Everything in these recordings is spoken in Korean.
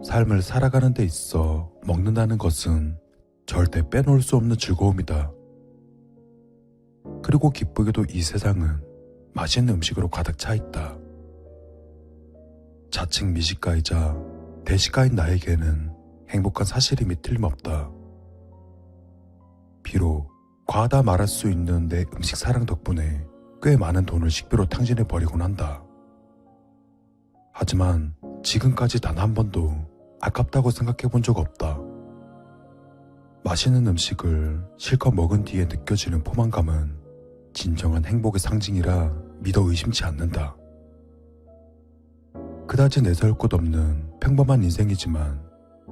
삶을 살아가는 데 있어 먹는다는 것은 절대 빼놓을 수 없는 즐거움이다. 그리고 기쁘게도 이 세상은 맛있는 음식으로 가득 차 있다. 자칭 미식가이자 대식가인 나에게는 행복한 사실임이 틀림없다. 비록 과하다 말할 수 있는 내 음식 사랑 덕분에 꽤 많은 돈을 식비로 탕진해 버리곤 한다. 하지만 지금까지 단 한 번도 아깝다고 생각해 본 적 없다. 맛있는 음식을 실컷 먹은 뒤에 느껴지는 포만감은 진정한 행복의 상징이라 믿어 의심치 않는다. 그다지 내세울 것 없는 평범한 인생이지만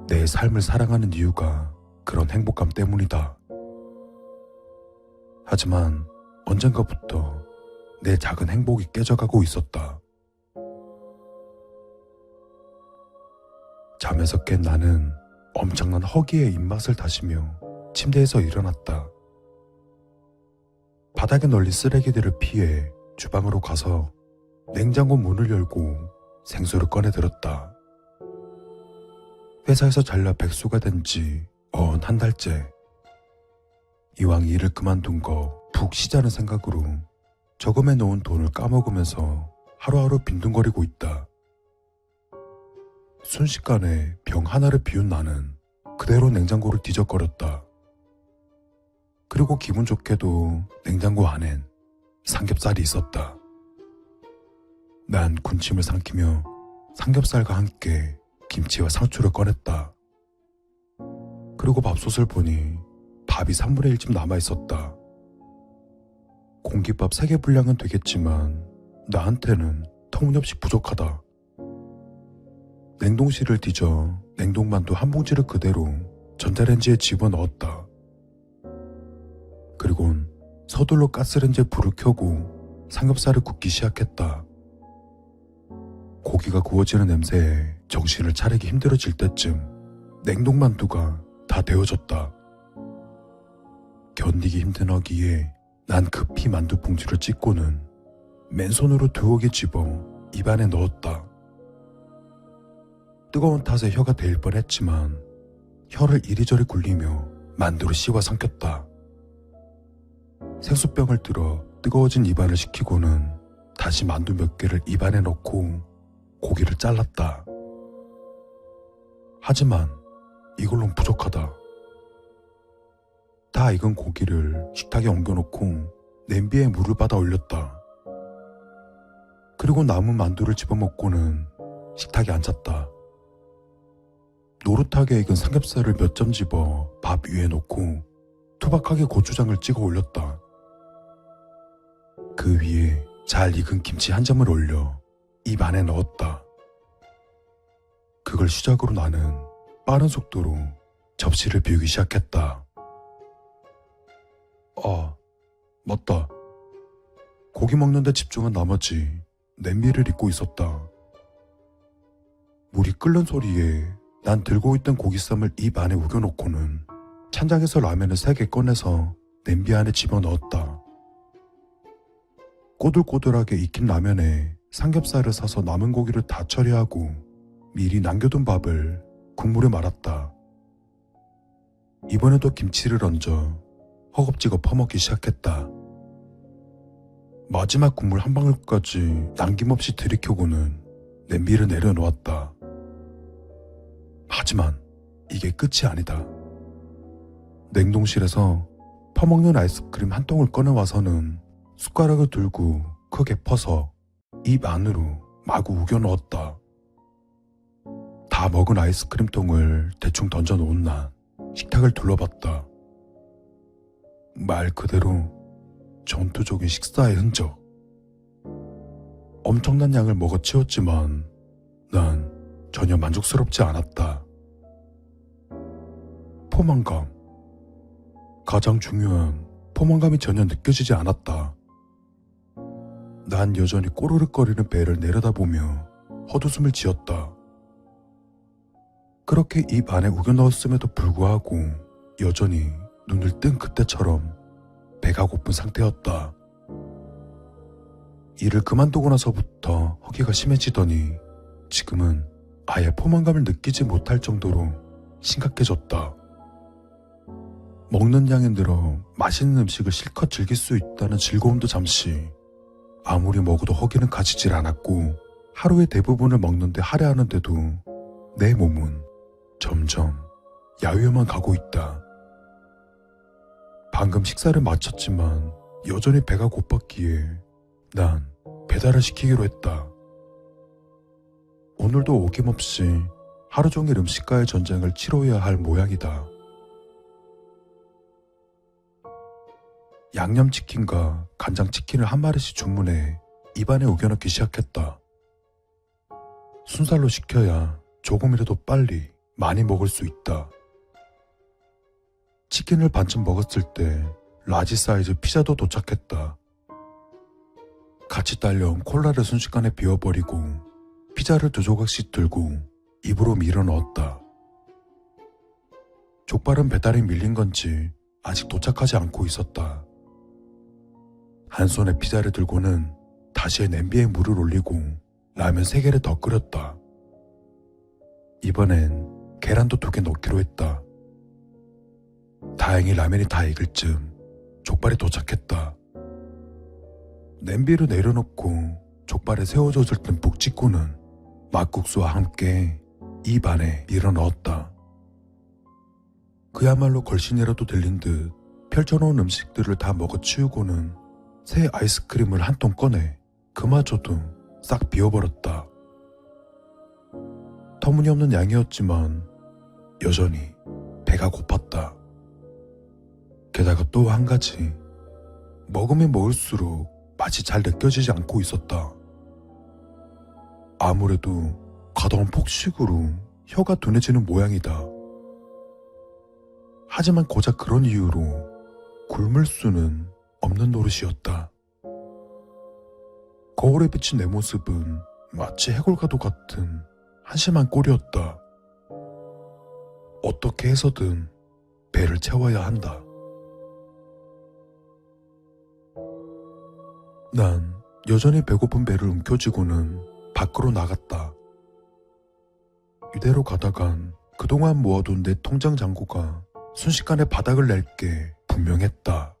내 삶을 사랑하는 이유가 그런 행복감 때문이다. 하지만 언젠가부터 내 작은 행복이 깨져가고 있었다. 잠에서 깬 나는 엄청난 허기에 입맛을 다시며 침대에서 일어났다. 바닥에 널린 쓰레기들을 피해 주방으로 가서 냉장고 문을 열고 생수를 꺼내 들었다. 회사에서 잘려 백수가 된 지 어언 한 달째. 이왕 일을 그만둔 거 푹 쉬자는 생각으로 저금해 놓은 돈을 까먹으면서 하루하루 빈둥거리고 있다. 순식간에 병 하나를 비운 나는 그대로 냉장고를 뒤적거렸다. 그리고 기분 좋게도 냉장고 안엔 삼겹살이 있었다. 난 군침을 삼키며 삼겹살과 함께 김치와 상추를 꺼냈다. 그리고 밥솥을 보니 밥이 3분의 1쯤 남아있었다. 공깃밥 3개 분량은 되겠지만 나한테는 터무니없이 부족하다. 냉동실을 뒤져 냉동만두 한 봉지를 그대로 전자레인지에 집어넣었다. 그리곤 서둘러 가스레인지에 불을 켜고 삼겹살을 굽기 시작했다. 고기가 구워지는 냄새에 정신을 차리기 힘들어질 때쯤 냉동만두가 다 데워졌다. 견디기 힘든 허기에 난 급히 만두 봉지를 찢고는 맨손으로 두억에 집어 입안에 넣었다. 뜨거운 탓에 혀가 데일 뻔했지만 혀를 이리저리 굴리며 만두를 씹어 삼켰다. 생수병을 들어 뜨거워진 입안을 식히고는 다시 만두 몇 개를 입안에 넣고 고기를 잘랐다. 하지만 이걸론 부족하다. 다 익은 고기를 식탁에 옮겨놓고 냄비에 물을 받아 올렸다. 그리고 남은 만두를 집어먹고는 식탁에 앉았다. 노릇하게 익은 삼겹살을 몇 점 집어 밥 위에 놓고 투박하게 고추장을 찍어 올렸다. 그 위에 잘 익은 김치 한 점을 올려 입 안에 넣었다. 그걸 시작으로 나는 빠른 속도로 접시를 비우기 시작했다. 맞다. 고기 먹는데 집중한 나머지 냄비를 잊고 있었다. 물이 끓는 소리에 난 들고 있던 고기쌈을 입 안에 우겨놓고는 찬장에서 라면을 3개 꺼내서 냄비 안에 집어넣었다. 꼬들꼬들하게 익힌 라면에 삼겹살을 사서 남은 고기를 다 처리하고 미리 남겨둔 밥을 국물에 말았다. 이번에도 김치를 얹어 허겁지겁 퍼먹기 시작했다. 마지막 국물 한 방울까지 남김없이 들이켜고는 냄비를 내려놓았다. 하지만 이게 끝이 아니다. 냉동실에서 퍼먹는 아이스크림 한 통을 꺼내와서는 숟가락을 들고 크게 퍼서 입 안으로 마구 우겨 넣었다. 다 먹은 아이스크림 통을 대충 던져놓은 난 식탁을 둘러봤다. 말 그대로 전투적인 식사의 흔적. 엄청난 양을 먹어치웠지만 난 전혀 만족스럽지 않았다. 포만감. 가장 중요한 포만감이 전혀 느껴지지 않았다. 난 여전히 꼬르륵거리는 배를 내려다보며 헛웃음을 지었다. 그렇게 입 안에 우겨 넣었음에도 불구하고 여전히 눈을 뜬 그때처럼 배가 고픈 상태였다. 일을 그만두고 나서부터 허기가 심해지더니 지금은 아예 포만감을 느끼지 못할 정도로 심각해졌다. 먹는 양이 늘어 맛있는 음식을 실컷 즐길 수 있다는 즐거움도 잠시, 아무리 먹어도 허기는 가지질 않았고 하루의 대부분을 먹는데 할애하는데도 내 몸은 점점 야위어만 가고 있다. 방금 식사를 마쳤지만 여전히 배가 고팠기에 난 배달을 시키기로 했다. 오늘도 어김없이 하루 종일 음식과의 전쟁을 치러야 할 모양이다. 양념치킨과 간장치킨을 한 마리씩 주문해 입안에 우겨넣기 시작했다. 순살로 시켜야 조금이라도 빨리 많이 먹을 수 있다. 치킨을 반쯤 먹었을 때 라지 사이즈 피자도 도착했다. 같이 딸려온 콜라를 순식간에 비워버리고 피자를 2조각씩 들고 입으로 밀어 넣었다. 족발은 배달이 밀린 건지 아직 도착하지 않고 있었다. 한 손에 피자를 들고는 다시 냄비에 물을 올리고 라면 3개를 더 끓였다. 이번엔 계란도 2개 넣기로 했다. 다행히 라면이 다 익을 즈음 족발이 도착했다. 냄비를 내려놓고 족발에 새우젓을 듬뿍 찍고는 막국수와 함께 입 안에 밀어 넣었다. 그야말로 걸신이라도 들린 듯 펼쳐놓은 음식들을 다 먹어치우고는 새 아이스크림을 한 통 꺼내 그마저도 싹 비워버렸다. 터무니없는 양이었지만 여전히 배가 고팠다. 게다가 또 한 가지, 먹으면 먹을수록 맛이 잘 느껴지지 않고 있었다. 아무래도 과도한 폭식으로 혀가 둔해지는 모양이다. 하지만 고작 그런 이유로 굶을 수는 없는 노릇이었다. 거울에 비친 내 모습은 마치 해골과도 같은 한심한 꼴이었다. 어떻게 해서든 배를 채워야 한다. 난 여전히 배고픈 배를 움켜쥐고는 밖으로 나갔다. 이대로 가다간 그동안 모아둔 내 통장 잔고가 순식간에 바닥을 낼 게 분명했다.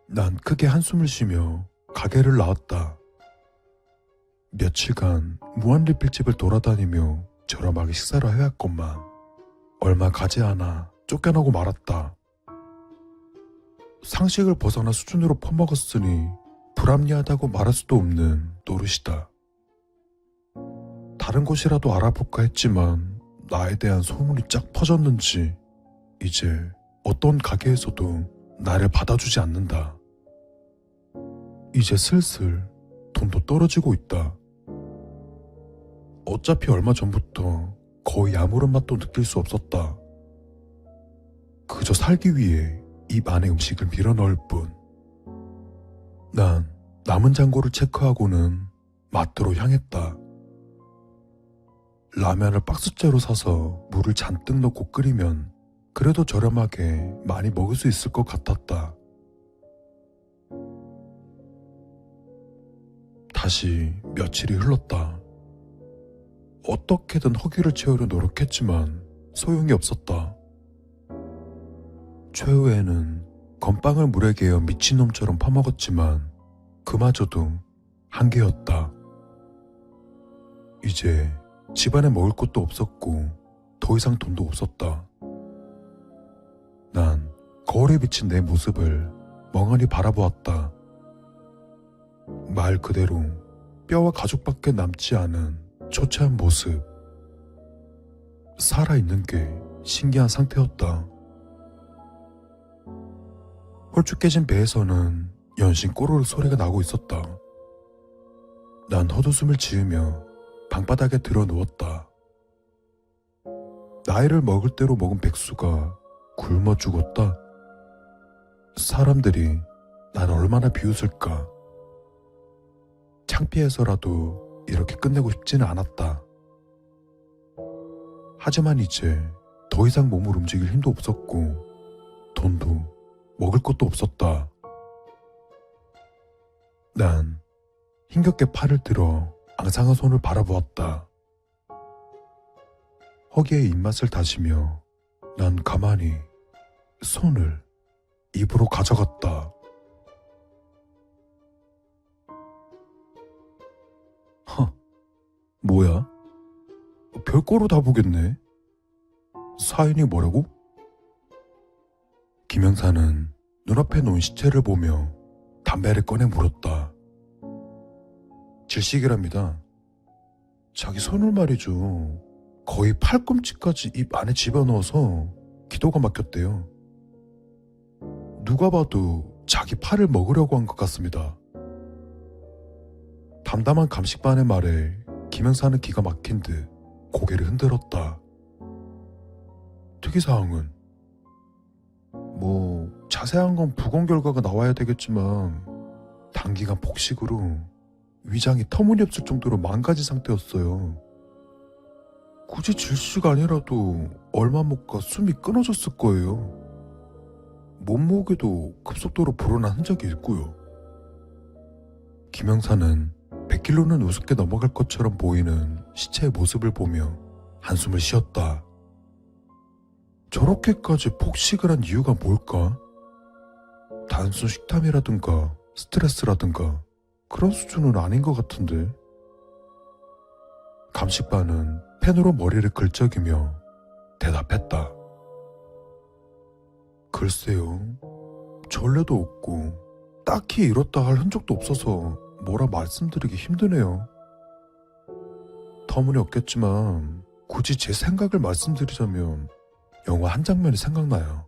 난 크게 한숨을 쉬며 가게를 나왔다. 며칠간 무한리필집을 돌아다니며 저렴하게 식사를 해왔건만 얼마 가지 않아 쫓겨나고 말았다. 상식을 벗어나 수준으로 퍼먹었으니 불합리하다고 말할 수도 없는 노릇이다. 다른 곳이라도 알아볼까 했지만 나에 대한 소문이 쫙 퍼졌는지 이제 어떤 가게에서도 나를 받아주지 않는다. 이제 슬슬 돈도 떨어지고 있다. 어차피 얼마 전부터 거의 아무런 맛도 느낄 수 없었다. 그저 살기 위해 입 안에 음식을 밀어넣을 뿐. 난 남은 잔고를 체크하고는 마트로 향했다. 라면을 박스째로 사서 물을 잔뜩 넣고 끓이면 그래도 저렴하게 많이 먹을 수 있을 것 같았다. 다시 며칠이 흘렀다. 어떻게든 허기를 채우려 노력했지만 소용이 없었다. 최후에는 건빵을 물에 개어 미친놈처럼 퍼먹었지만 그마저도 한계였다. 이제 집안에 먹을 것도 없었고 더 이상 돈도 없었다. 난 거울에 비친 내 모습을 멍하니 바라보았다. 말 그대로 뼈와 가죽밖에 남지 않은 초췌한 모습. 살아있는 게 신기한 상태였다. 홀쭉해진 배에서는 연신 꼬르륵 소리가 나고 있었다. 난 헛웃음을 지으며 방바닥에 들어 누웠다. 나이를 먹을 대로 먹은 백수가 굶어 죽었다. 사람들이 날 얼마나 비웃을까. 창피해서라도 이렇게 끝내고 싶지는 않았다. 하지만 이제 더 이상 몸을 움직일 힘도 없었고 돈도 먹을 것도 없었다. 난 힘겹게 팔을 들어 앙상한 손을 바라보았다. 허기의 입맛을 다시며 난 가만히 손을 입으로 가져갔다. 뭐야? 별거로 다 보겠네. 사인이 뭐라고? 김영사는 눈앞에 놓인 시체를 보며 담배를 꺼내 물었다. 질식이랍니다. 자기 손을 말이죠. 거의 팔꿈치까지 입 안에 집어넣어서 기도가 막혔대요. 누가 봐도 자기 팔을 먹으려고 한 것 같습니다. 담담한 감식반의 말에 김영사는 기가 막힌 듯 고개를 흔들었다. 특이사항은? 자세한 건 부검 결과가 나와야 되겠지만 단기간 폭식으로 위장이 터무니없을 정도로 망가진 상태였어요. 굳이 질식 아니라도 얼마 못 가 숨이 끊어졌을 거예요. 몸무게도 급속도로 불어난 흔적이 있고요. 김영사는 100kg는 우습게 넘어갈 것처럼 보이는 시체의 모습을 보며 한숨을 쉬었다. 저렇게까지 폭식을 한 이유가 뭘까? 단순 식탐이라든가 스트레스라든가 그런 수준은 아닌 것 같은데. 감식반은 펜으로 머리를 긁적이며 대답했다. 글쎄요. 전례도 없고 딱히 이렇다 할 흔적도 없어서 뭐라 말씀드리기 힘드네요. 터무니없겠지만 굳이 제 생각을 말씀드리자면 영화 한 장면이 생각나요.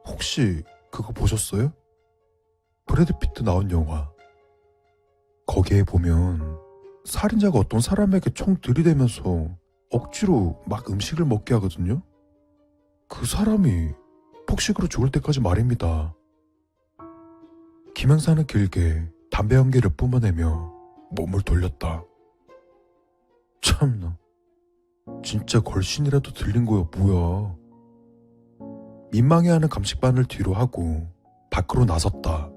혹시 그거 보셨어요? 브래드 피트 나온 영화. 거기에 보면 살인자가 어떤 사람에게 총 들이대면서 억지로 막 음식을 먹게 하거든요. 그 사람이 폭식으로 죽을 때까지 말입니다. 김영사는 길게 담배 연기를 뿜어내며 몸을 돌렸다. 참나, 진짜 걸신이라도 들린 거야 뭐야. 민망해하는 감식반을 뒤로 하고 밖으로 나섰다.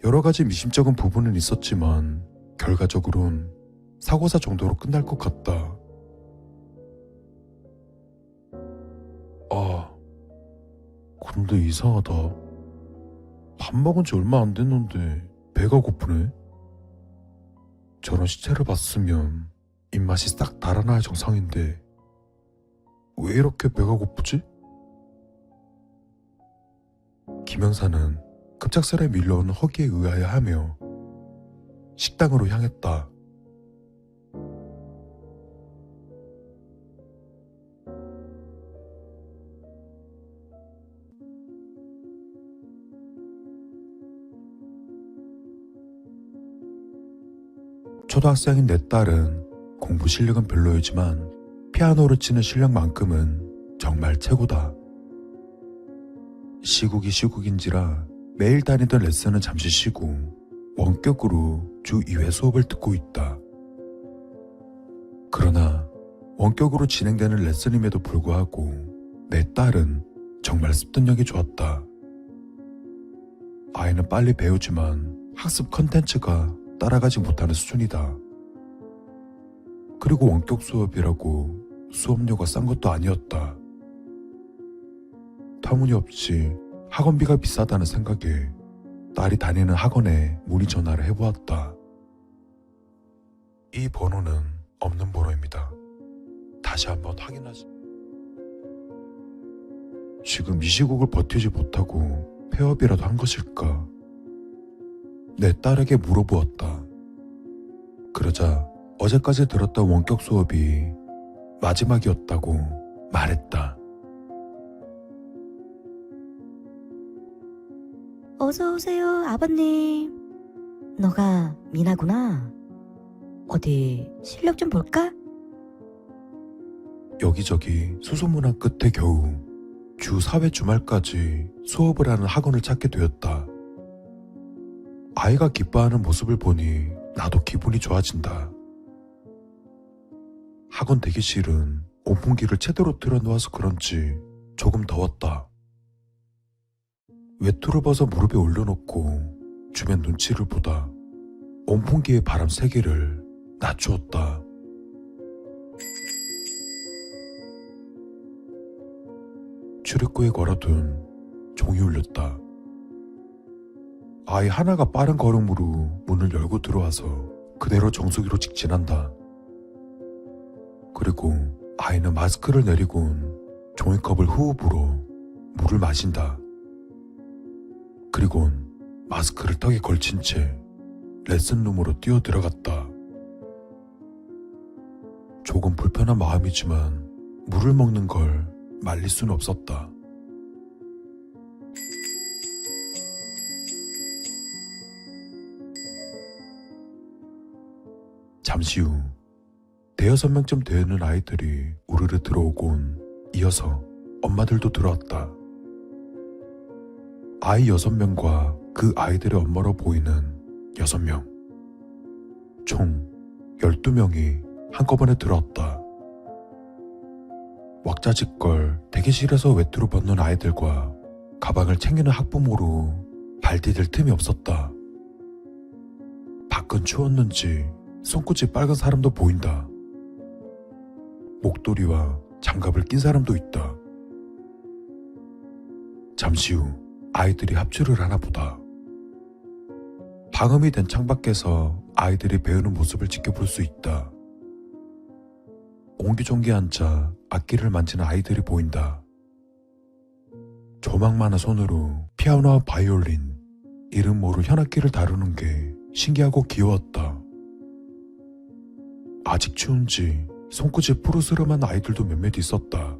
여러 가지 미심쩍은 부분은 있었지만 결과적으론 사고사 정도로 끝날 것 같다. 근데 이상하다. 밥 먹은 지 얼마 안 됐는데 배가 고프네. 저런 시체를 봤으면 입맛이 싹 달아나야 정상인데 왜 이렇게 배가 고프지? 김영사는 급작스레 밀려오는 허기에 의아해 하며 식당으로 향했다. 초등학생인 내 딸은 공부 실력은 별로이지만 피아노를 치는 실력만큼은 정말 최고다. 시국이 시국인지라 매일 다니던 레슨은 잠시 쉬고 원격으로 주 2회 수업을 듣고 있다. 그러나 원격으로 진행되는 레슨임에도 불구하고 내 딸은 정말 습득력이 좋았다. 아이는 빨리 배우지만 학습 컨텐츠가 따라가지 못하는 수준이다. 그리고 원격 수업이라고 수업료가 싼 것도 아니었다. 터무니없이 학원비가 비싸다는 생각에 딸이 다니는 학원에 문의 전화를 해보았다. 이 번호는 없는 번호입니다. 다시 한번 확인하지. 지금 이 시국을 버티지 못하고 폐업이라도 한 것일까? 내 딸에게 물어보았다. 그러자 어제까지 들었던 원격 수업이 마지막이었다고 말했다. 어서오세요, 아버님. 너가 미나구나. 어디 실력 좀 볼까? 여기저기 수소문한 끝에 겨우 주 4회 주말까지 수업을 하는 학원을 찾게 되었다. 아이가 기뻐하는 모습을 보니 나도 기분이 좋아진다. 학원 대기실은 온풍기를 제대로 틀어놓아서 그런지 조금 더웠다. 외투를 벗어 무릎에 올려놓고 주변 눈치를 보다 온풍기의 바람 세기를 낮추었다. 출입구에 걸어둔 종이 울렸다. 아이 하나가 빠른 걸음으로 문을 열고 들어와서 그대로 정수기로 직진한다. 그리고 아이는 마스크를 내리곤 종이컵을 호흡으로 물을 마신다. 그리곤 마스크를 턱에 걸친 채 레슨룸으로 뛰어 들어갔다. 조금 불편한 마음이지만 물을 먹는 걸 말릴 수는 없었다. 잠시 후 대여섯 명쯤 되는 아이들이 우르르 들어오곤 이어서 엄마들도 들어왔다. 아이 6명과 그 아이들의 엄마로 보이는 6명. 총 12명이 한꺼번에 들어왔다. 왁자지껄 대기실에서 외투를 벗는 아이들과 가방을 챙기는 학부모로 발 디딜 틈이 없었다. 밖은 추웠는지 손끝이 빨간 사람도 보인다. 목도리와 장갑을 낀 사람도 있다. 잠시 후 아이들이 합주를 하나 보다. 방음이 된 창밖에서 아이들이 배우는 모습을 지켜볼 수 있다. 옹기종기 앉아 악기를 만지는 아이들이 보인다. 조망만한 손으로 피아노와 바이올린, 이름 모를 현악기를 다루는 게 신기하고 귀여웠다. 아직 추운지 손끝이 푸르스름한 아이들도 몇몇 있었다.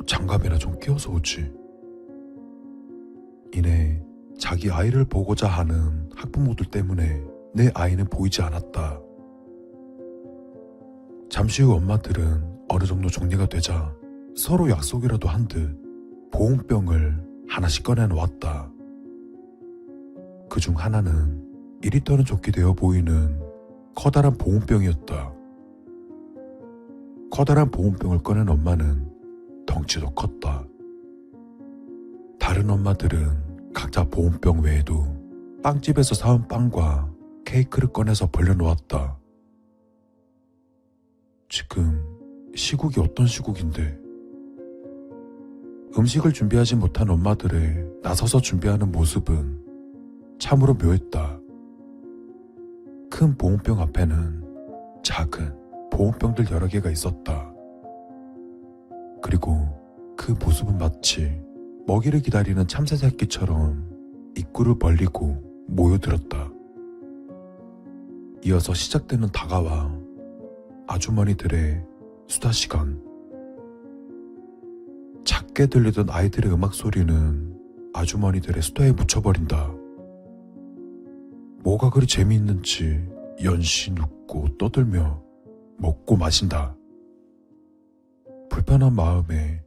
장갑이나 좀 끼워서 오지. 이내 자기 아이를 보고자 하는 학부모들 때문에 내 아이는 보이지 않았다. 잠시 후 엄마들은 어느 정도 정리가 되자 서로 약속이라도 한 듯 보온병을 하나씩 꺼내놓았다. 그중 하나는 1리터는 좋게 되어 보이는 커다란 보온병이었다. 커다란 보온병을 꺼낸 엄마는 덩치도 컸다. 다른 엄마들은 각자 보온병 외에도 빵집에서 사온 빵과 케이크를 꺼내서 벌려놓았다. 지금 시국이 어떤 시국인데 음식을 준비하지 못한 엄마들의 나서서 준비하는 모습은 참으로 묘했다. 큰 보온병 앞에는 작은 보온병들 여러 개가 있었다. 그리고 그 모습은 마치 먹이를 기다리는 참새 새끼처럼 입구를 벌리고 모여들었다. 이어서 시작되는 다가와 아주머니들의 수다 시간. 작게 들리던 아이들의 음악 소리는 아주머니들의 수다에 묻혀버린다. 뭐가 그리 재미있는지 연신 웃고 떠들며 먹고 마신다. 불편한 마음에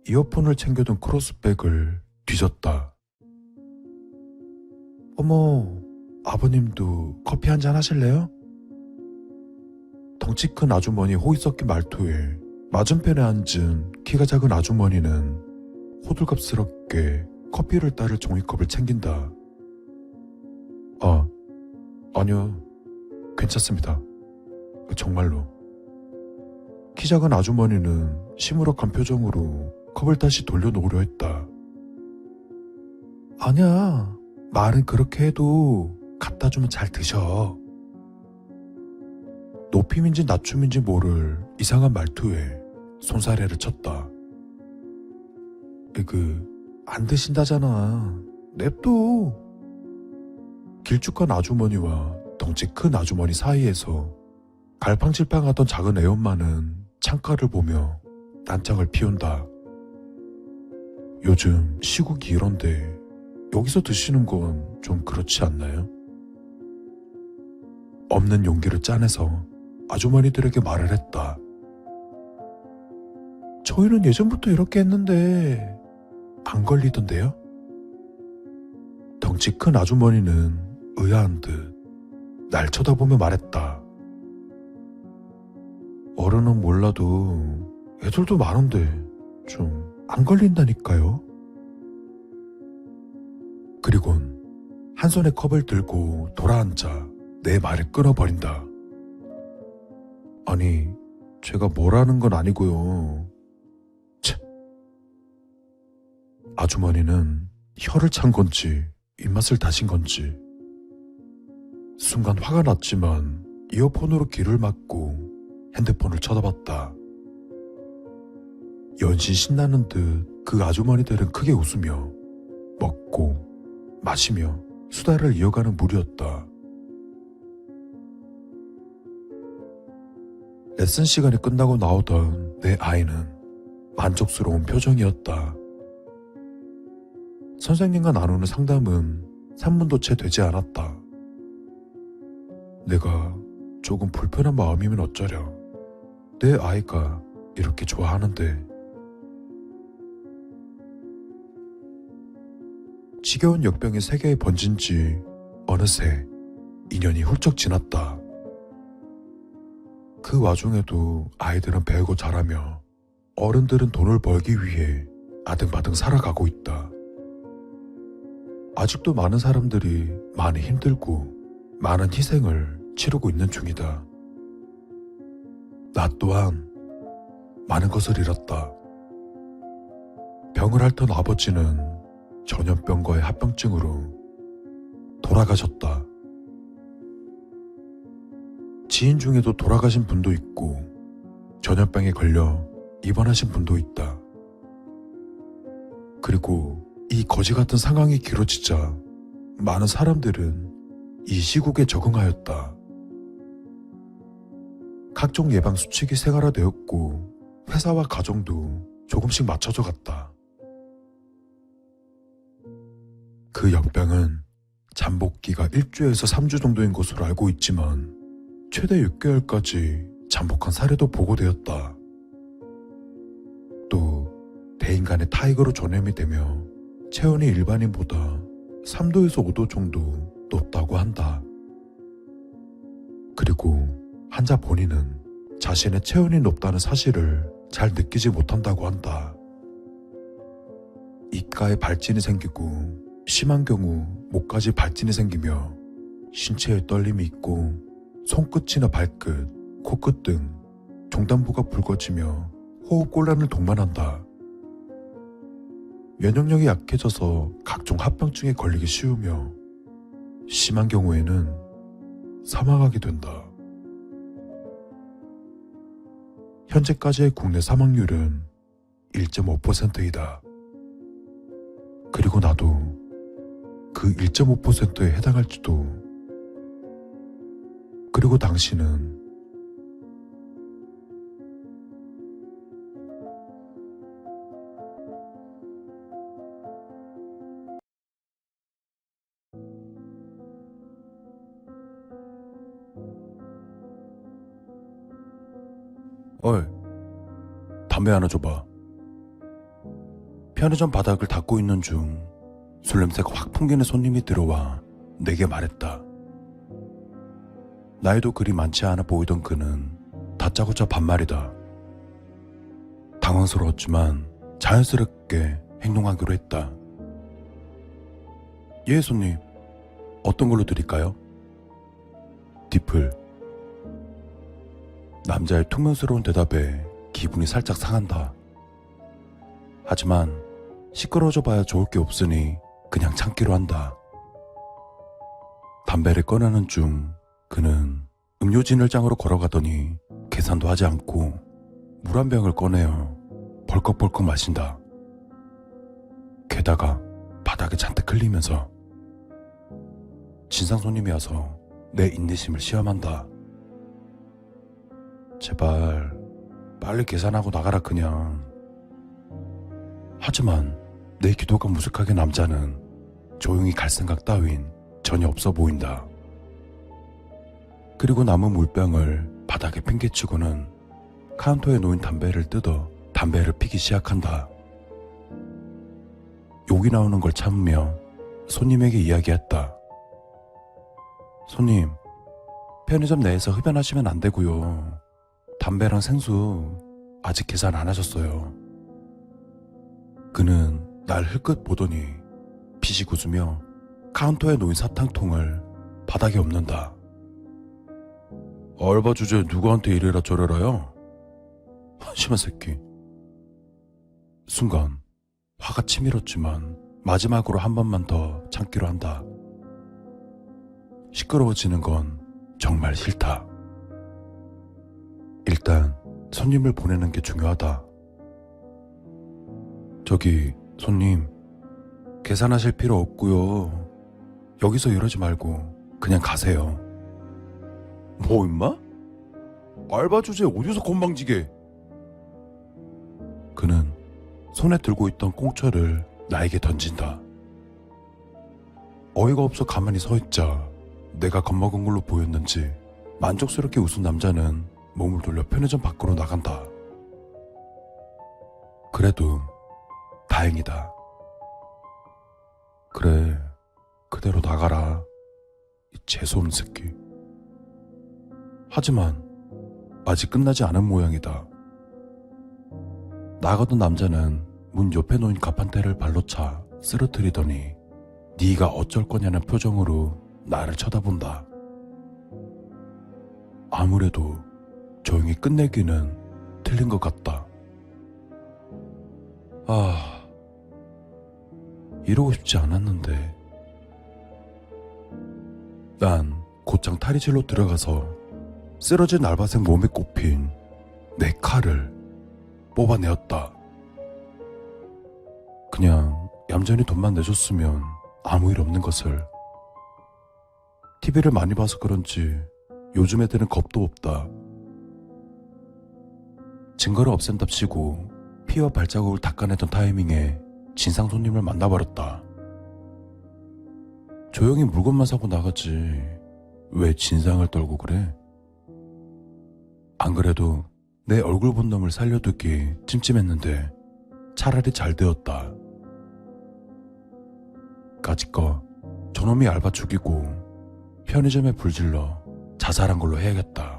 이어폰을 챙겨둔 크로스백을 뒤졌다. 어머, 아버님도 커피 한잔 하실래요? 덩치 큰 아주머니 호의 섞인 말투에 맞은편에 앉은 키가 작은 아주머니는 호들갑스럽게 커피를 따를 종이컵을 챙긴다. 아니요, 괜찮습니다. 정말로. 키 작은 아주머니는 시무룩한 표정으로 컵을 다시 돌려놓으려 했다. 아니야, 말은 그렇게 해도 갖다 주면 잘 드셔. 높임인지 낮춤인지 모를 이상한 말투에 손사래를 쳤다. 안 드신다잖아. 냅둬. 길쭉한 아주머니와 덩치 큰 아주머니 사이에서 갈팡질팡하던 작은 애엄마는 창가를 보며 딴청을 피운다. 요즘 시국이 이런데 여기서 드시는 건 좀 그렇지 않나요? 없는 용기를 짜내서 아주머니들에게 말을 했다. 저희는 예전부터 이렇게 했는데 안 걸리던데요? 덩치 큰 아주머니는 의아한 듯 날 쳐다보며 말했다. 어른은 몰라도 애들도 많은데 좀 안 걸린다니까요. 그리곤 한 손에 컵을 들고 돌아앉아 내 말을 끊어버린다. 아니, 제가 뭐라는 건 아니고요. 참. 아주머니는 혀를 찬 건지 입맛을 다신 건지 순간 화가 났지만 이어폰으로 귀를 막고 핸드폰을 쳐다봤다. 연신 신나는 듯 그 아주머니들은 크게 웃으며 먹고 마시며 수다를 이어가는 무리였다. 레슨 시간이 끝나고 나오던 내 아이는 만족스러운 표정이었다. 선생님과 나누는 상담은 3분도 채 되지 않았다. 내가 조금 불편한 마음이면 어쩌려. 내 아이가 이렇게 좋아하는데. 지겨운 역병이 세계에 번진 지 어느새 2년이 훌쩍 지났다. 그 와중에도 아이들은 배우고 자라며 어른들은 돈을 벌기 위해 아등바등 살아가고 있다. 아직도 많은 사람들이 많이 힘들고 많은 희생을 치르고 있는 중이다. 나 또한 많은 것을 잃었다. 병을 앓던 아버지는 전염병과의 합병증으로 돌아가셨다. 지인 중에도 돌아가신 분도 있고 전염병에 걸려 입원하신 분도 있다. 그리고 이 거지 같은 상황이 길어지자 많은 사람들은 이 시국에 적응하였다. 각종 예방 수칙이 생활화되었고 회사와 가정도 조금씩 맞춰져 갔다. 그 역병은 잠복기가 1주에서 3주 정도인 것으로 알고 있지만 최대 6개월까지 잠복한 사례도 보고되었다. 또 대인간의 타익으로 전염이 되며 체온이 일반인보다 3도에서 5도 정도 높다고 한다. 그리고 환자 본인은 자신의 체온이 높다는 사실을 잘 느끼지 못한다고 한다. 입가에 발진이 생기고 심한 경우 목까지 발진이 생기며 신체에 떨림이 있고 손끝이나 발끝, 코끝 등 종단부가 붉어지며 호흡곤란을 동반한다. 면역력이 약해져서 각종 합병증에 걸리기 쉬우며 심한 경우에는 사망하게 된다. 현재까지의 국내 사망률은 1.5%이다. 그리고 나도 그 1.5%에 해당할지도. 그리고 당신은 어이, 담배 하나 줘봐. 편의점 바닥을 닦고 있는 중 술 냄새가 확 풍기는 손님이 들어와 내게 말했다. 나이도 그리 많지 않아 보이던 그는 다짜고짜 반말이다. 당황스러웠지만 자연스럽게 행동하기로 했다. 예, 손님. 어떤 걸로 드릴까요? 디플. 남자의 퉁명스러운 대답에 기분이 살짝 상한다. 하지만 시끄러워져 봐야 좋을 게 없으니 그냥 참기로 한다. 담배를 꺼내는 중 그는 음료진열장으로 걸어가더니 계산도 하지 않고 물 한 병을 꺼내어 벌컥벌컥 마신다. 게다가 바닥에 잔뜩 흘리면서. 진상 손님이 와서 내 인내심을 시험한다. 제발 빨리 계산하고 나가라 그냥. 하지만 내 기도가 무색하게 남자는 조용히 갈 생각 따윈 전혀 없어 보인다. 그리고 남은 물병을 바닥에 팽개치고는 카운터에 놓인 담배를 뜯어 담배를 피기 시작한다. 욕이 나오는 걸 참으며 손님에게 이야기했다. 손님, 편의점 내에서 흡연하시면 안 되고요. 담배랑 생수 아직 계산 안 하셨어요. 그는 날 흘끗 보더니 피식 웃으며 카운터에 놓인 사탕통을 바닥에 엎는다. 알바 주제에 누구한테 이래라 저래라요? 한심한 새끼. 순간 화가 치밀었지만 마지막으로 한 번만 더 참기로 한다. 시끄러워지는 건 정말 싫다. 일단 손님을 보내는 게 중요하다. 저기 손님, 계산하실 필요 없고요. 여기서 이러지 말고 그냥 가세요. 뭐 임마? 알바 주제에 어디서 건방지게. 그는 손에 들고 있던 꽁초를 나에게 던진다. 어이가 없어 가만히 서 있자 내가 겁먹은 걸로 보였는지 만족스럽게 웃은 남자는 몸을 돌려 편의점 밖으로 나간다. 그래도 다행이다. 그래, 그대로 나가라, 이 재수없는 새끼. 하지만 아직 끝나지 않은 모양이다. 나가던 남자는 문 옆에 놓인 갑판대를 발로 차 쓰러뜨리더니 네가 어쩔 거냐는 표정으로 나를 쳐다본다. 아무래도 조용히 끝내기는 틀린 것 같다. 이러고 싶지 않았는데. 난 곧장 탈의실로 들어가서 쓰러진 알바생 몸에 꼽힌 내 칼을 뽑아내었다. 그냥 얌전히 돈만 내줬으면 아무 일 없는 것을. TV를 많이 봐서 그런지 요즘 애들은 겁도 없다. 증거를 없앤답시고 피와 발자국을 닦아내던 타이밍에 진상 손님을 만나버렸다. 조용히 물건만 사고 나가지 왜 진상을 떨고 그래? 안 그래도 내 얼굴 본 놈을 살려두기 찜찜했는데 차라리 잘 되었다. 까짓거 저놈이 알바 죽이고 편의점에 불질러 자살한 걸로 해야겠다.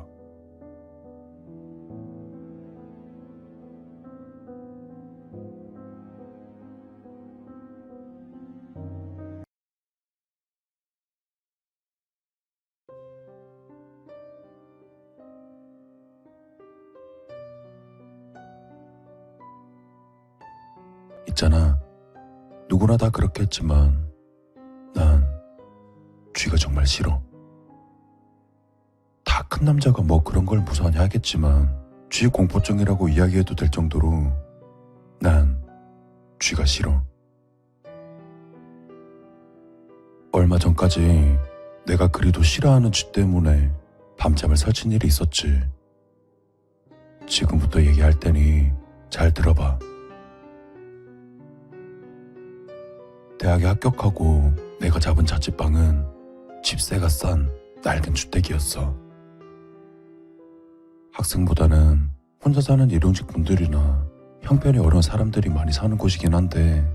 있잖아, 누구나 다 그렇게 했지만 난 쥐가 정말 싫어. 다 큰 남자가 뭐 그런 걸 무서워하냐 하겠지만 쥐 공포증이라고 이야기해도 될 정도로 난 쥐가 싫어. 얼마 전까지 내가 그리도 싫어하는 쥐 때문에 밤잠을 설친 일이 있었지. 지금부터 얘기할 테니 잘 들어봐. 대학에 합격하고 내가 잡은 자취방은 집세가 싼 낡은 주택이었어. 학생보다는 혼자 사는 일용직 분들이나 형편이 어려운 사람들이 많이 사는 곳이긴 한데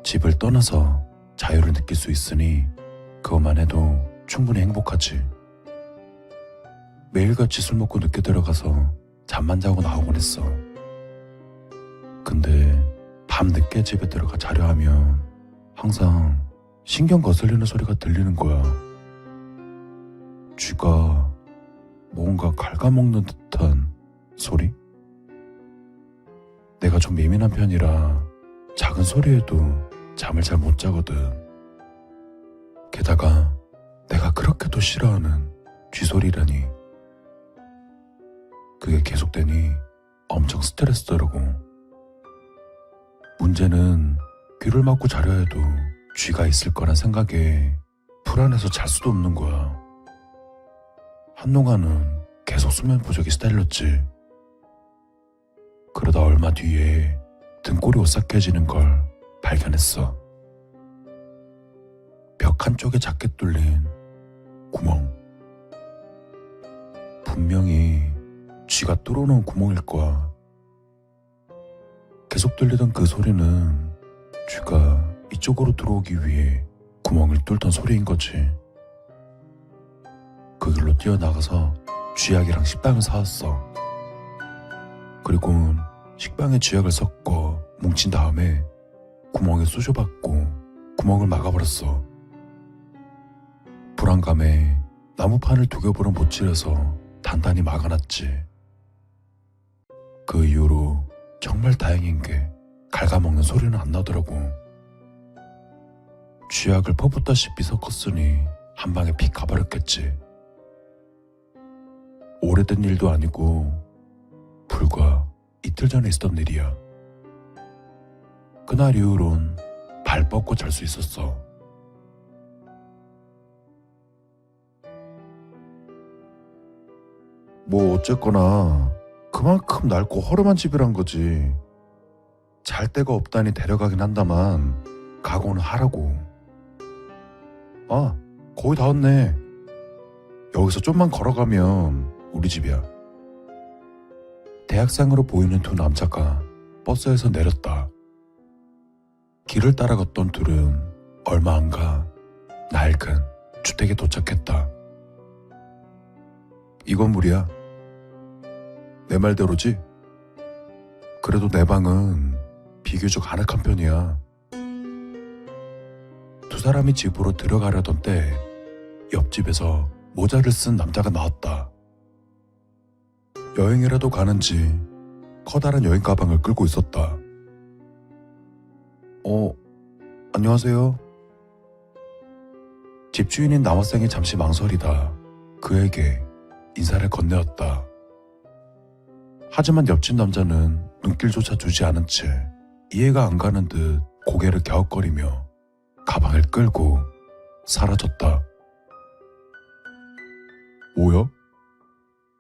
집을 떠나서 자유를 느낄 수 있으니 그것만 해도 충분히 행복하지. 매일같이 술 먹고 늦게 들어가서 잠만 자고 나오곤 했어. 근데 밤 늦게 집에 들어가 자려 하면 항상 신경 거슬리는 소리가 들리는 거야. 쥐가 뭔가 갉아먹는 듯한 소리? 내가 좀 예민한 편이라 작은 소리에도 잠을 잘 못 자거든. 게다가 내가 그렇게도 싫어하는 쥐소리라니. 그게 계속되니 엄청 스트레스더라고. 문제는 귀를 막고 자려 해도 쥐가 있을 거란 생각에 불안해서 잘 수도 없는 거야. 한동안은 계속 수면 부족이 시달렸지. 그러다 얼마 뒤에 등골이 오싹해지는 걸 발견했어. 벽 한쪽에 작게 뚫린 구멍. 분명히 쥐가 뚫어놓은 구멍일 거야. 계속 들리던 그 소리는 쥐가 이쪽으로 들어오기 위해 구멍을 뚫던 소리인 거지. 그 길로 뛰어나가서 쥐약이랑 식빵을 사왔어. 그리고 식빵에 쥐약을 섞어 뭉친 다음에 구멍에 쑤셔박고 구멍을 막아버렸어. 불안감에 나무판을 2겹으로 못칠해서 단단히 막아놨지. 그 이후로 정말 다행인 게 갉아먹는 소리는 안 나더라고. 쥐약을 퍼붓다시피 섞었으니 한 방에 픽 가버렸겠지. 오래된 일도 아니고 불과 이틀 전에 있었던 일이야. 그날 이후론 발 뻗고 잘 수 있었어. 뭐 어쨌거나 그만큼 낡고 허름한 집이란 거지. 잘 데가 없다니 데려가긴 한다만 각오는 하라고. 아, 거의 다 왔네. 여기서 좀만 걸어가면 우리 집이야. 대학생으로 보이는 2 남자가 버스에서 내렸다. 길을 따라갔던 둘은 얼마 안 가 낡은 주택에 도착했다. 이 건물이야. 내 말대로지? 그래도 내 방은 비교적 아늑한 편이야. 2 사람이 집으로 들어가려던 때 옆집에서 모자를 쓴 남자가 나왔다. 여행이라도 가는지 커다란 여행 가방을 끌고 있었다. 안녕하세요. 집주인인 남학생이 잠시 망설이다 그에게 인사를 건네었다. 하지만 옆집 남자는 눈길조차 주지 않은 채 이해가 안 가는 듯 고개를 갸웃거리며 가방을 끌고 사라졌다. 뭐야?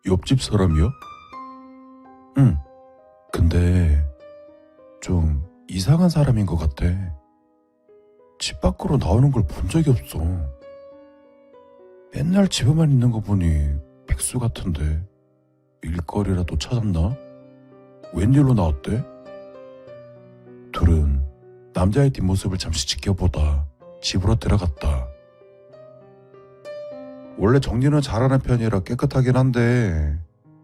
옆집 사람이야? 응. 근데 좀 이상한 사람인 것 같아. 집 밖으로 나오는 걸 본 적이 없어. 맨날 집에만 있는 거 보니 백수 같은데 일거리라도 찾았나? 웬일로 나왔대? 둘은 남자의 뒷모습을 잠시 지켜보다 집으로 들어갔다. 원래 정리는 잘하는 편이라 깨끗하긴 한데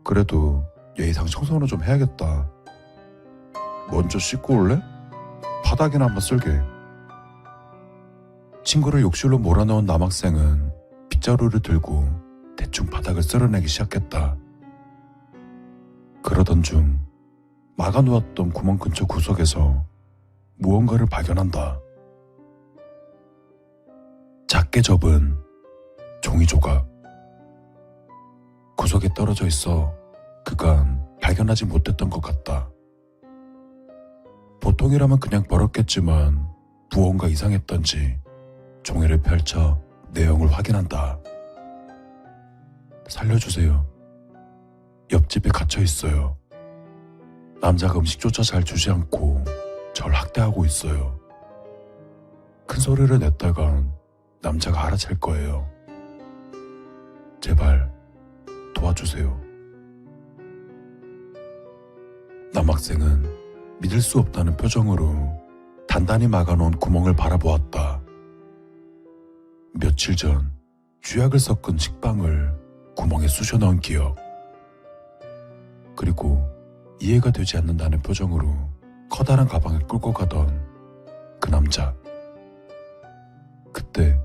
그래도 예의상 청소는 좀 해야겠다. 먼저 씻고 올래? 바닥이나 한번 쓸게. 친구를 욕실로 몰아넣은 남학생은 빗자루를 들고 대충 바닥을 쓸어내기 시작했다. 그러던 중 막아놓았던 구멍 근처 구석에서 무언가를 발견한다. 작게 접은 종이 조각. 구석에 떨어져 있어 그간 발견하지 못했던 것 같다. 보통이라면 그냥 버렸겠지만 무언가 이상했던지 종이를 펼쳐 내용을 확인한다. 살려주세요. 옆집에 갇혀 있어요. 남자가 음식조차 잘 주지 않고 절 학대하고 있어요. 큰 소리를 냈다간 남자가 알아챌 거예요. 제발 도와주세요. 남학생은 믿을 수 없다는 표정으로 단단히 막아놓은 구멍을 바라보았다. 며칠 전 쥐약을 섞은 식빵을 구멍에 쑤셔 넣은 기억. 그리고 이해가 되지 않는다는 표정으로 커다란 가방을 끌고 가던 그 남자. 그때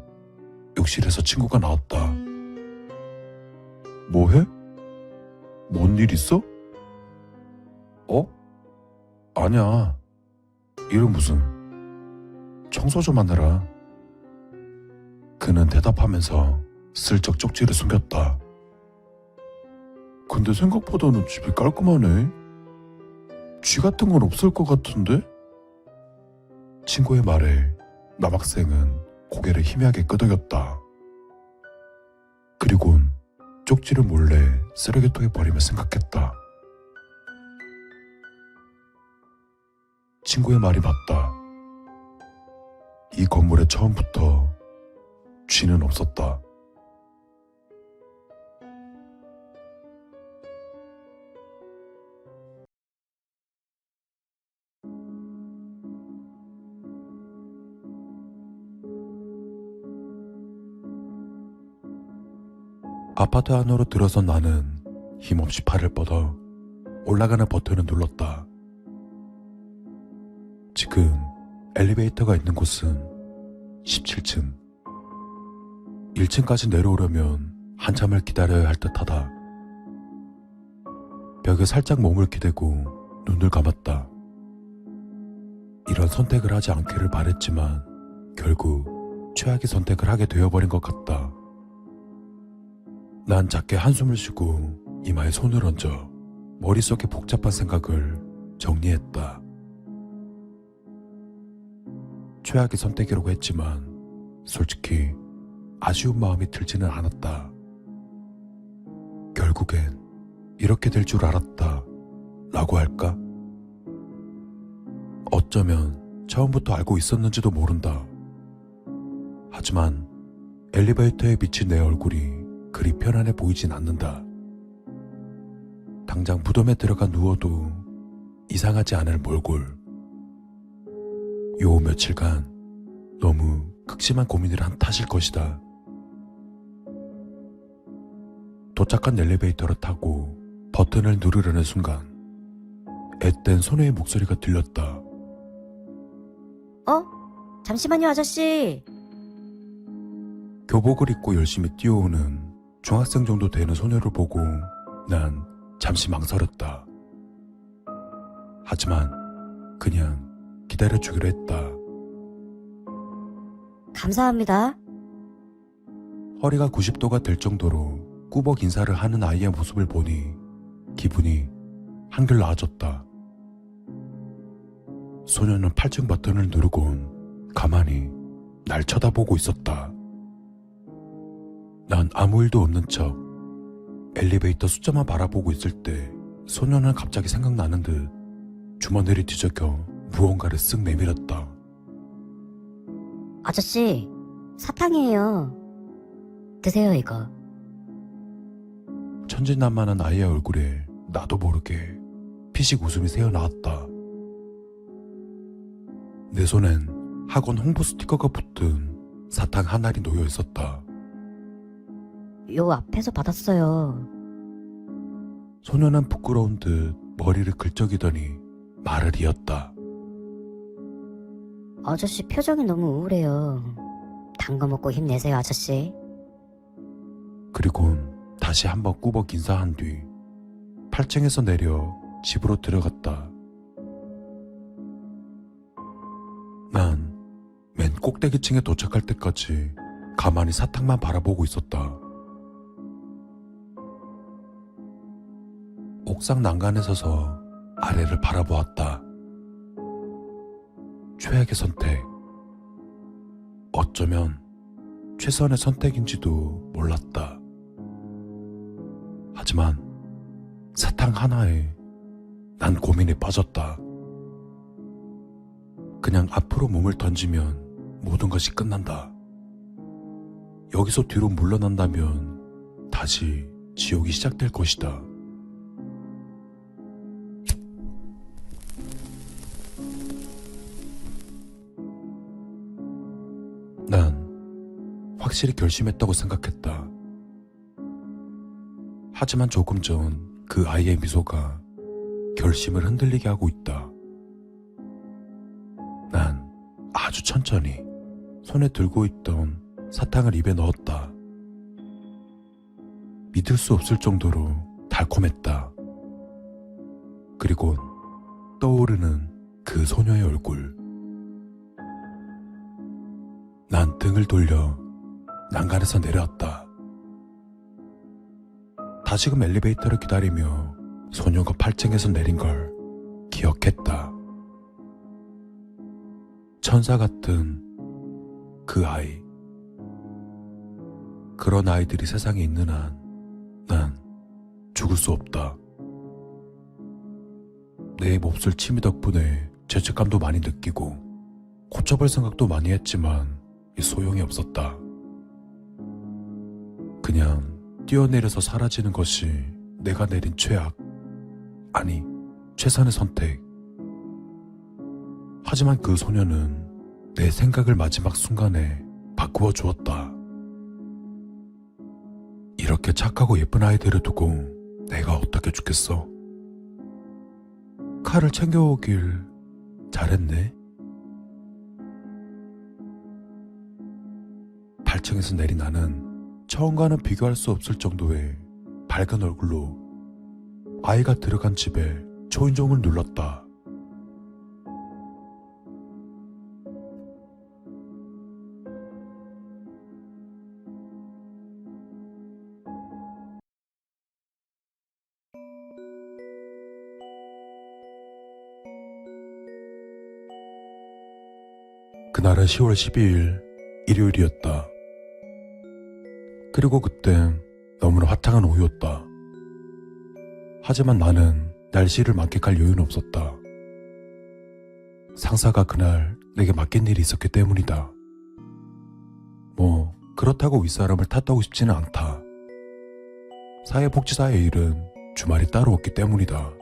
욕실에서 친구가 나왔다. 뭐해? 뭔 일 있어? 아니야. 일은 무슨. 청소 좀 하느라. 그는 대답하면서 슬쩍 쪽지를 숨겼다. 근데 생각보다는 집이 깔끔하네. 쥐 같은 건 없을 것 같은데? 친구의 말에 남학생은 고개를 희미하게 끄덕였다. 그리곤 쪽지를 몰래 쓰레기통에 버리며 생각했다. 친구의 말이 맞다. 이 건물에 처음부터 쥐는 없었다. 아파트 안으로 들어선 나는 힘없이 팔을 뻗어 올라가는 버튼을 눌렀다. 지금 엘리베이터가 있는 곳은 17층. 1층까지 내려오려면 한참을 기다려야 할 듯하다. 벽에 살짝 몸을 기대고 눈을 감았다. 이런 선택을 하지 않기를 바랬지만 결국 최악의 선택을 하게 되어버린 것 같다. 난 작게 한숨을 쉬고 이마에 손을 얹어 머릿속의 복잡한 생각을 정리했다. 최악의 선택이라고 했지만 솔직히 아쉬운 마음이 들지는 않았다. 결국엔 이렇게 될 줄 알았다 라고 할까? 어쩌면 처음부터 알고 있었는지도 모른다. 하지만 엘리베이터에 비친 내 얼굴이 그리 편안해 보이진 않는다. 당장 무덤에 들어가 누워도 이상하지 않을 몰골. 요 며칠간 너무 극심한 고민을 한 탓일 것이다. 도착한 엘리베이터를 타고 버튼을 누르려는 순간 앳된 소녀의 목소리가 들렸다. 잠시만요, 아저씨. 교복을 입고 열심히 뛰어오는 중학생 정도 되는 소녀를 보고 난 잠시 망설였다. 하지만 그냥 기다려주기로 했다. 감사합니다. 허리가 90도가 될 정도로 꾸벅 인사를 하는 아이의 모습을 보니 기분이 한결 나아졌다. 소녀는 8층 버튼을 누르곤 가만히 날 쳐다보고 있었다. 난 아무 일도 없는 척 엘리베이터 숫자만 바라보고 있을 때 소녀는 갑자기 생각나는 듯 주머니를 뒤적여 무언가를 쓱 내밀었다. 아저씨, 사탕이에요. 드세요, 이거. 천진난만한 아이의 얼굴에 나도 모르게 피식 웃음이 새어나왔다. 내 손엔 학원 홍보 스티커가 붙은 사탕 한 알이 놓여 있었다. 요 앞에서 받았어요. 소녀는 부끄러운 듯 머리를 긁적이더니 말을 이었다. 아저씨 표정이 너무 우울해요. 단 거 먹고 힘내세요, 아저씨. 그리곤 다시 한번 꾸벅 인사한 뒤 8층에서 내려 집으로 들어갔다. 난 맨 꼭대기층에 도착할 때까지 가만히 사탕만 바라보고 있었다. 옥상 난간에 서서 아래를 바라보았다. 최악의 선택. 어쩌면 최선의 선택인지도 몰랐다. 하지만 사탕 하나에 난 고민에 빠졌다. 그냥 앞으로 몸을 던지면 모든 것이 끝난다. 여기서 뒤로 물러난다면 다시 지옥이 시작될 것이다. 난 확실히 결심했다고 생각했다. 하지만 조금 전 그 아이의 미소가 결심을 흔들리게 하고 있다. 난 아주 천천히 손에 들고 있던 사탕을 입에 넣었다. 믿을 수 없을 정도로 달콤했다. 그리고 떠오르는 그 소녀의 얼굴. 난 등을 돌려 난간에서 내려왔다. 다시금 엘리베이터를 기다리며 소녀가 8층에서 내린 걸 기억했다. 천사 같은 그 아이. 그런 아이들이 세상에 있는 한 난 죽을 수 없다. 내 몹쓸 취미 덕분에 죄책감도 많이 느끼고 고쳐볼 생각도 많이 했지만 소용이 없었다. 그냥 뛰어내려서 사라지는 것이 내가 내린 최악, 아니 최선의 선택. 하지만 그 소녀는 내 생각을 마지막 순간에 바꾸어 주었다. 이렇게 착하고 예쁜 아이들을 두고 내가 어떻게 죽겠어? 칼을 챙겨오길 잘했네. 8층에서 내린 나는 처음과는 비교할 수 없을 정도의 밝은 얼굴로 아이가 들어간 집에 초인종을 눌렀다. 그날은 10월 12일 일요일이었다. 그리고 그땐 너무나 화창한 오후였다. 하지만 나는 날씨를 만끽할 여유는 없었다. 상사가 그날 내게 맡긴 일이 있었기 때문이다. 뭐 그렇다고 윗사람을 탓하고 싶지는 않다. 사회복지사의 일은 주말이 따로 없기 때문이다.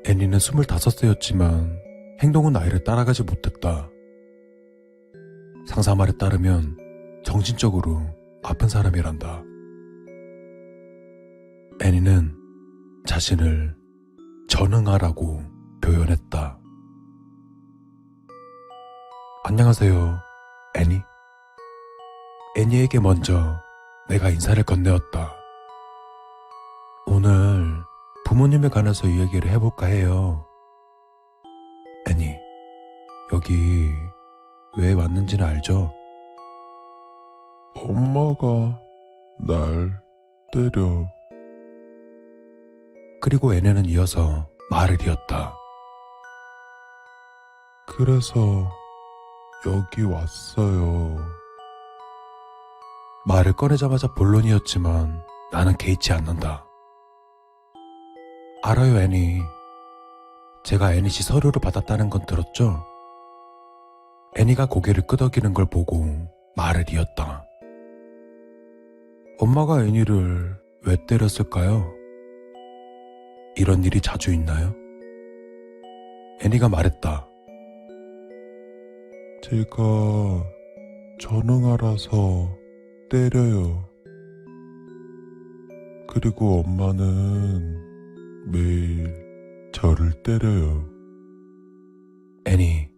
애니는 25세였지만 행동은 나이를 따라가지 못했다. 상사 말에 따르면 정신적으로 아픈 사람이란다. 애니는 자신을 전응하라고 표현했다. 안녕하세요, 애니. 애니에게 먼저 내가 인사를 건네었다. 오늘 부모님에 관해서 이야기를 해볼까 해요. 애니, 여기 왜 왔는지는 알죠? 엄마가 날 때려. 그리고 애니는 이어서 말을 이었다. 그래서 여기 왔어요. 말을 꺼내자마자 본론이었지만 나는 개의치 않는다. 알아요, 애니. 제가 애니씨 서류를 받았다는 건 들었죠? 애니가 고개를 끄덕이는 걸 보고 말을 이었다. 엄마가 애니를 왜 때렸을까요? 이런 일이 자주 있나요? 애니가 말했다. 제가 전응하라서 때려요. 그리고 엄마는 매일 저를 때려요. 애니,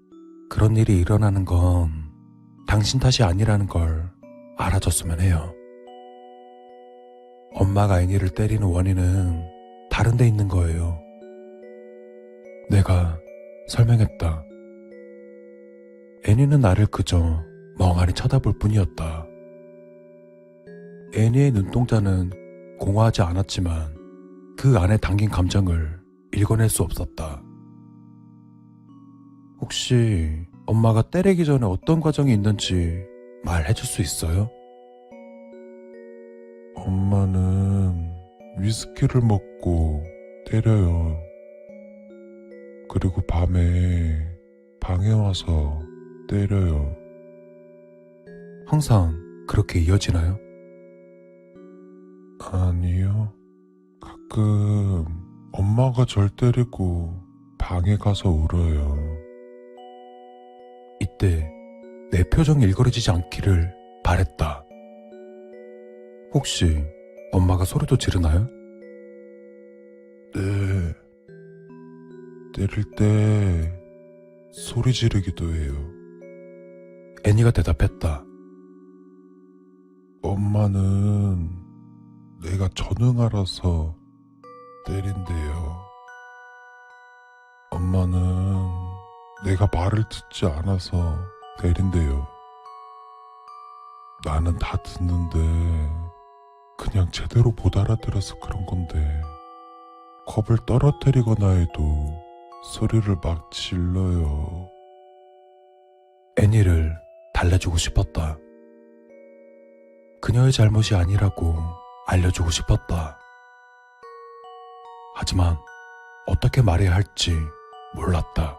그런 일이 일어나는 건 당신 탓이 아니라는 걸 알아줬으면 해요. 엄마가 애니를 때리는 원인은 다른 데 있는 거예요. 내가 설명했다. 애니는 나를 그저 멍하니 쳐다볼 뿐이었다. 애니의 눈동자는 공허하지 않았지만 그 안에 담긴 감정을 읽어낼 수 없었다. 혹시 엄마가 때리기 전에 어떤 과정이 있는지 말해줄 수 있어요? 엄마는 위스키를 먹고 때려요. 그리고 밤에 방에 와서 때려요. 항상 그렇게 이어지나요? 아니요. 가끔 엄마가 절 때리고 방에 가서 울어요. 이때 내 표정이 일그러지지 않기를 바랬다. 혹시 엄마가 소리도 지르나요? 네. 때릴 때 소리 지르기도 해요. 애니가 대답했다. 엄마는 내가 전응하라서 때린대요. 엄마는 내가 말을 듣지 않아서 때린대요. 나는 다 듣는데 그냥 제대로 못 알아들어서 그런 건데 컵을 떨어뜨리거나 해도 소리를 막 질러요. 애니를 달래주고 싶었다. 그녀의 잘못이 아니라고 알려주고 싶었다. 하지만 어떻게 말해야 할지 몰랐다.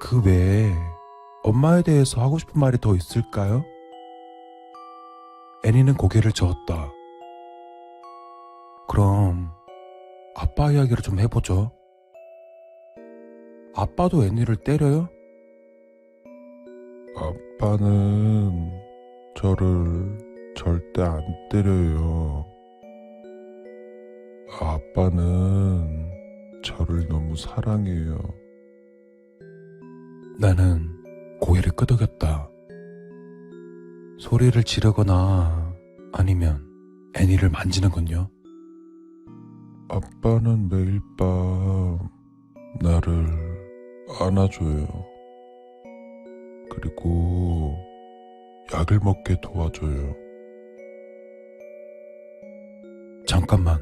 그 외에 엄마에 대해서 하고 싶은 말이 더 있을까요? 애니는 고개를 저었다. 그럼 아빠 이야기를 좀 해보죠. 아빠도 애니를 때려요? 아빠는 저를 절대 안 때려요. 아빠는 저를 너무 사랑해요. 나는 고개를 끄덕였다. 소리를 지르거나 아니면 애니를 만지는군요. 아빠는 매일 밤 나를 안아줘요. 그리고 약을 먹게 도와줘요. 잠깐만.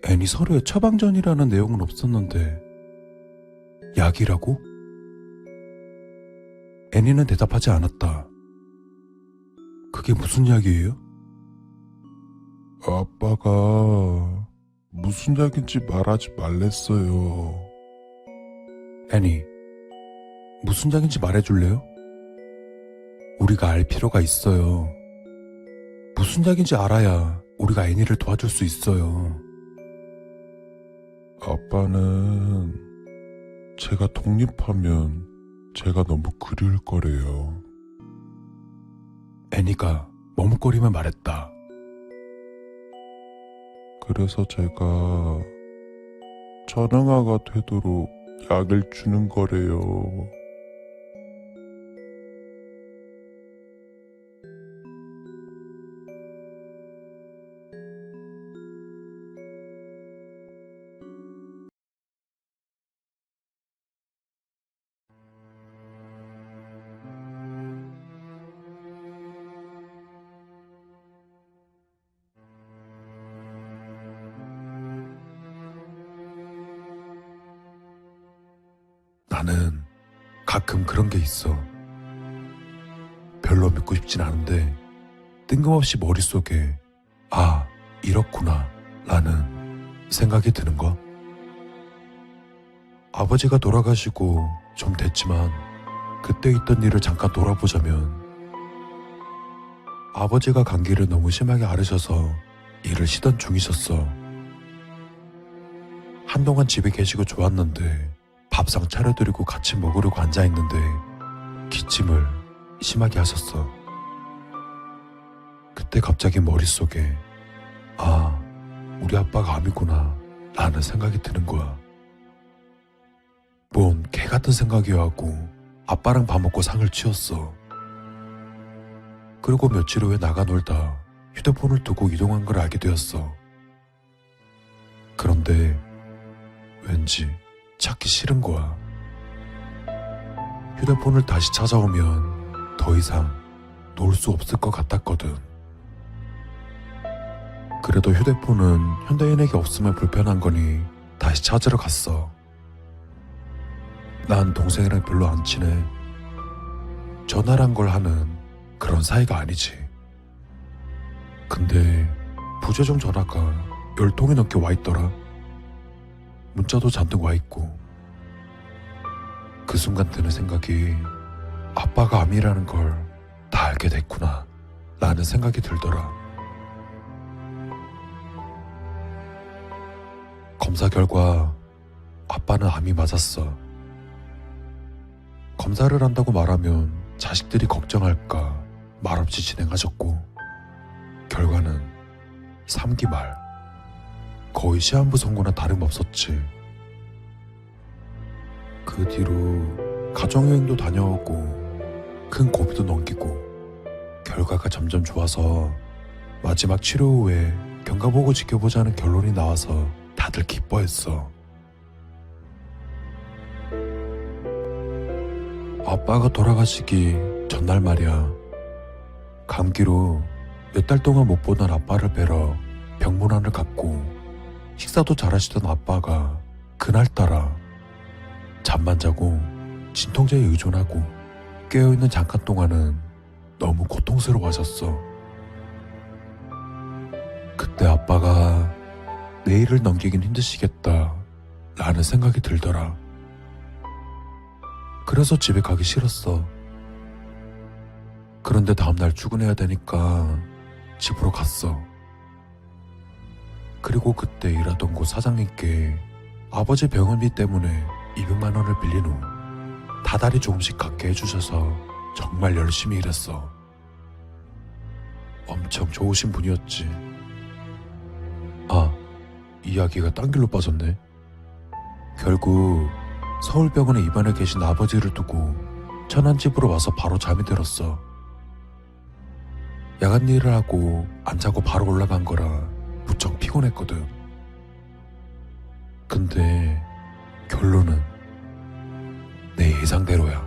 애니 서류에 처방전이라는 내용은 없었는데 약이라고? 애니는 대답하지 않았다. 그게 무슨 약이에요? 아빠가 무슨 약인지 말하지 말랬어요. 애니, 무슨 약인지 말해줄래요? 우리가 알 필요가 있어요. 무슨 약인지 알아야 우리가 애니를 도와줄 수 있어요. 아빠는 제가 독립하면 제가 너무 그리울 거래요. 애니가 머뭇거리며 말했다. 그래서 제가 전응아가 되도록 약을 주는 거래요. 나는 가끔 그런 게 있어. 별로 믿고 싶진 않은데 뜬금없이 머릿속에 아, 이렇구나 라는 생각이 드는 거. 아버지가 돌아가시고 좀 됐지만 그때 있던 일을 잠깐 돌아보자면 아버지가 감기를 너무 심하게 앓으셔서 일을 쉬던 중이셨어. 한동안 집에 계시고 좋았는데 밥상 차려드리고 같이 먹으려고 앉아있는데 기침을 심하게 하셨어. 그때 갑자기 머릿속에 아, 우리 아빠가 암이구나 라는 생각이 드는 거야. 뭔 개같은 생각이어하고 아빠랑 밥 먹고 상을 치웠어. 그리고 며칠 후에 나가 놀다 휴대폰을 두고 이동한 걸 알게 되었어. 그런데 왠지 찾기 싫은 거야. 휴대폰을 다시 찾아오면 더 이상 놀 수 없을 것 같았거든. 그래도 휴대폰은 현대인에게 없으면 불편한 거니 다시 찾으러 갔어. 난 동생이랑 별로 안 친해. 전화란 걸 하는 그런 사이가 아니지. 근데 부재중 전화가 10통이 넘게 와 있더라. 문자도 잔뜩 와 있고. 그 순간 드는 생각이 아빠가 암이라는 걸 다 알게 됐구나 라는 생각이 들더라. 검사 결과 아빠는 암이 맞았어. 검사를 한다고 말하면 자식들이 걱정할까 말없이 진행하셨고 결과는 3기 말. 거의 시한부 선고나 다름없었지. 그 뒤로 가정여행도 다녀오고 큰 고비도 넘기고 결과가 점점 좋아서 마지막 치료 후에 경과보고 지켜보자는 결론이 나와서 다들 기뻐했어. 아빠가 돌아가시기 전날 말이야. 감기로 몇 달 동안 못 보던 아빠를 뵈러 병문안을 갔고 식사도 잘하시던 아빠가 그날따라 잠만 자고 진통제에 의존하고 깨어있는 잠깐 동안은 너무 고통스러워하셨어. 그때 아빠가 내일을 넘기긴 힘드시겠다 라는 생각이 들더라. 그래서 집에 가기 싫었어. 그런데 다음날 출근해야 되니까 집으로 갔어. 그리고 그때 일하던 곳 사장님께 아버지 병원비 때문에 200만 원을 빌린 후 다달이 조금씩 갖게 해주셔서 정말 열심히 일했어. 엄청 좋으신 분이었지. 아, 이야기가 딴 길로 빠졌네. 결국 서울병원에 입원해 계신 아버지를 두고 천안집으로 와서 바로 잠이 들었어. 야간 일을 하고 안 자고 바로 올라간 거라 무척 피곤했거든. 근데 결론은 내 예상대로야.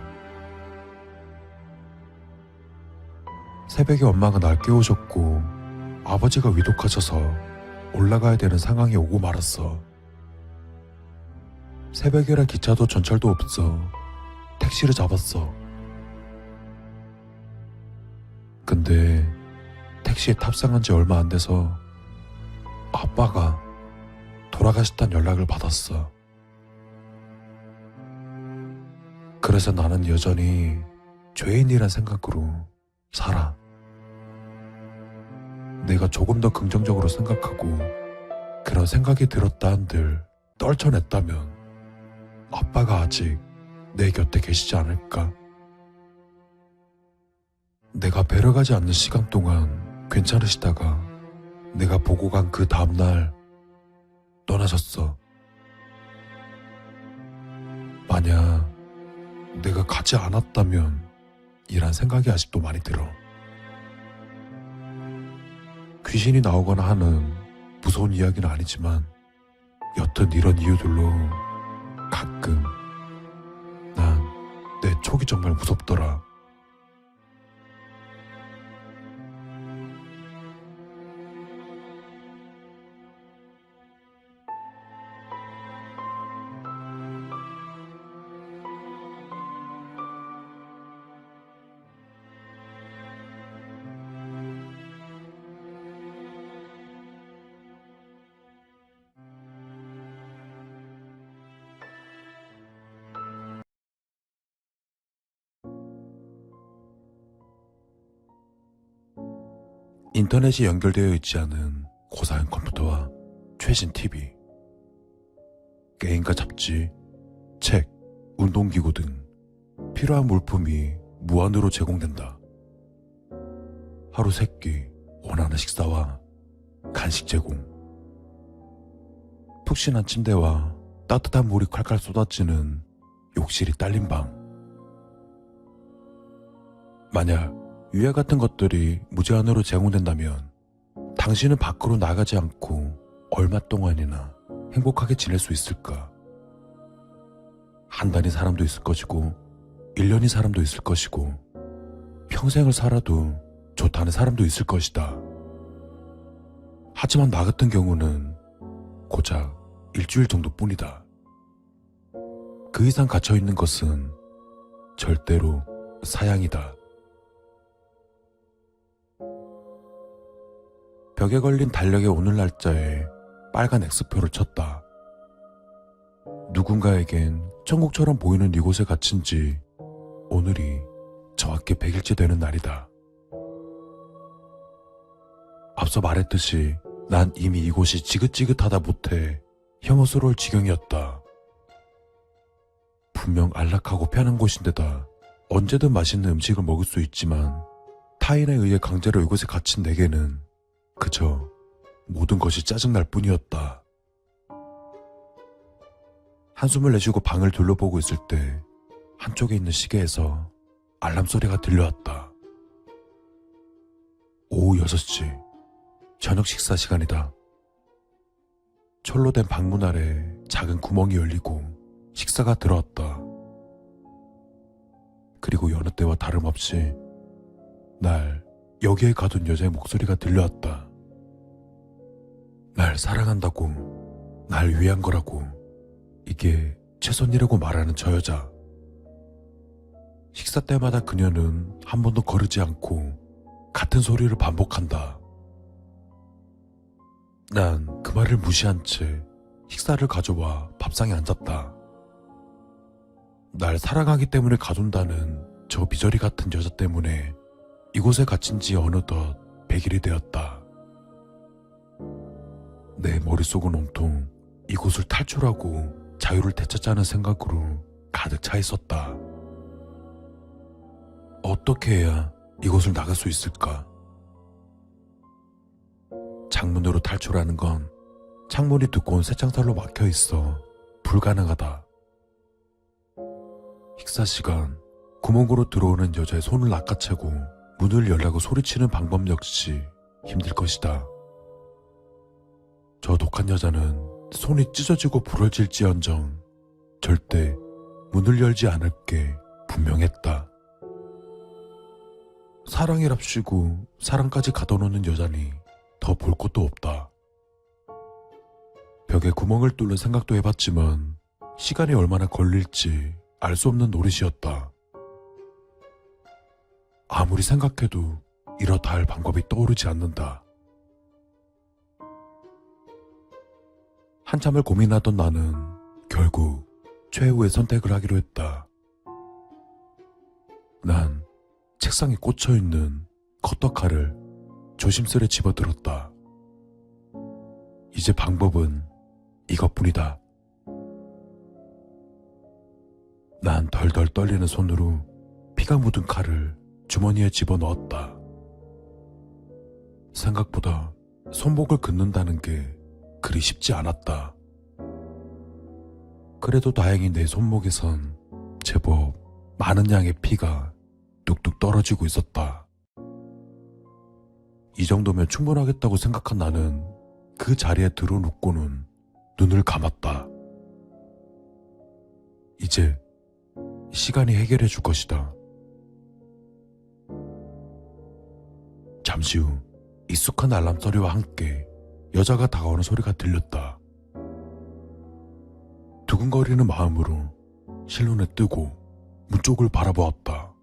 새벽에 엄마가 날 깨우셨고 아버지가 위독하셔서 올라가야 되는 상황이 오고 말았어. 새벽이라 기차도 전철도 없어 택시를 잡았어. 근데 택시에 탑승한 지 얼마 안 돼서 아빠가 돌아가셨다는 연락을 받았어. 그래서 나는 여전히 죄인이란 생각으로 살아. 내가 조금 더 긍정적으로 생각하고 그런 생각이 들었다 한들 떨쳐냈다면 아빠가 아직 내 곁에 계시지 않을까? 내가 뵈러 가지 않는 시간 동안 괜찮으시다가 내가 보고 간 그 다음날 떠나셨어. 만약 내가 가지 않았다면 이란 생각이 아직도 많이 들어. 귀신이 나오거나 하는 무서운 이야기는 아니지만 여튼 이런 이유들로 가끔 난 내 촉이 정말 무섭더라. 인터넷이 연결되어 있지 않은 고사양 컴퓨터와 최신 TV, 게임과 잡지, 책, 운동기구 등 필요한 물품이 무한으로 제공된다. 하루 3끼 원하는 식사와 간식 제공, 푹신한 침대와 따뜻한 물이 콸콸 쏟아지는 욕실이 딸린 방. 만약 위와 같은 것들이 무제한으로 제공된다면 당신은 밖으로 나가지 않고 얼마 동안이나 행복하게 지낼 수 있을까? 한 달인 사람도 있을 것이고 1년인 사람도 있을 것이고 평생을 살아도 좋다는 사람도 있을 것이다. 하지만 나 같은 경우는 고작 일주일 정도뿐이다. 그 이상 갇혀있는 것은 절대로 사양이다. 벽에 걸린 달력의 오늘 날짜에 빨간 X표를 쳤다. 누군가에겐 천국처럼 보이는 이곳에 갇힌 지 오늘이 정확히 100일째 되는 날이다. 앞서 말했듯이 난 이미 이곳이 지긋지긋하다 못해 혐오스러울 지경이었다. 분명 안락하고 편한 곳인데다 언제든 맛있는 음식을 먹을 수 있지만 타인에 의해 강제로 이곳에 갇힌 내게는 그저 모든 것이 짜증날 뿐이었다. 한숨을 내쉬고 방을 둘러보고 있을 때 한쪽에 있는 시계에서 알람 소리가 들려왔다. 오후 6시, 저녁 식사 시간이다. 철로 된 방문 아래 작은 구멍이 열리고 식사가 들어왔다. 그리고 여느 때와 다름없이 날 여기에 가둔 여자의 목소리가 들려왔다. 날 사랑한다고, 날 위한 거라고, 이게 최선이라고 말하는 저 여자. 식사 때마다 그녀는 한 번도 거르지 않고 같은 소리를 반복한다. 난 그 말을 무시한 채 식사를 가져와 밥상에 앉았다. 날 사랑하기 때문에 가둔다는 저 미저리 같은 여자 때문에 이곳에 갇힌 지 어느덧 100일이 되었다. 내 머릿속은 온통 이곳을 탈출하고 자유를 되찾자는 생각으로 가득 차 있었다. 어떻게 해야 이곳을 나갈 수 있을까? 창문으로 탈출하는 건 창문이 두꺼운 쇠창살로 막혀 있어 불가능하다. 식사 시간, 구멍으로 들어오는 여자의 손을 낚아채고 문을 열라고 소리치는 방법 역시 힘들 것이다. 저 독한 여자는 손이 찢어지고 부러질지언정 절대 문을 열지 않을 게 분명했다. 사랑이랍시고 사랑까지 가둬놓는 여자니 더 볼 것도 없다. 벽에 구멍을 뚫는 생각도 해봤지만 시간이 얼마나 걸릴지 알 수 없는 노릇이었다. 아무리 생각해도 이렇다 할 방법이 떠오르지 않는다. 한참을 고민하던 나는 결국 최후의 선택을 하기로 했다. 난 책상에 꽂혀있는 커터칼을 조심스레 집어들었다. 이제 방법은 이것뿐이다. 난 덜덜 떨리는 손으로 피가 묻은 칼을 주머니에 집어넣었다. 생각보다 손목을 긋는다는 게 그리 쉽지 않았다. 그래도 다행히 내 손목에선 제법 많은 양의 피가 뚝뚝 떨어지고 있었다. 이 정도면 충분하겠다고 생각한 나는 그 자리에 들어눕고는 눈을 감았다. 이제 시간이 해결해 줄 것이다. 잠시 후 익숙한 알람 소리와 함께 여자가 다가오는 소리가 들렸다. 두근거리는 마음으로 실눈에 뜨고 문 쪽을 바라보았다.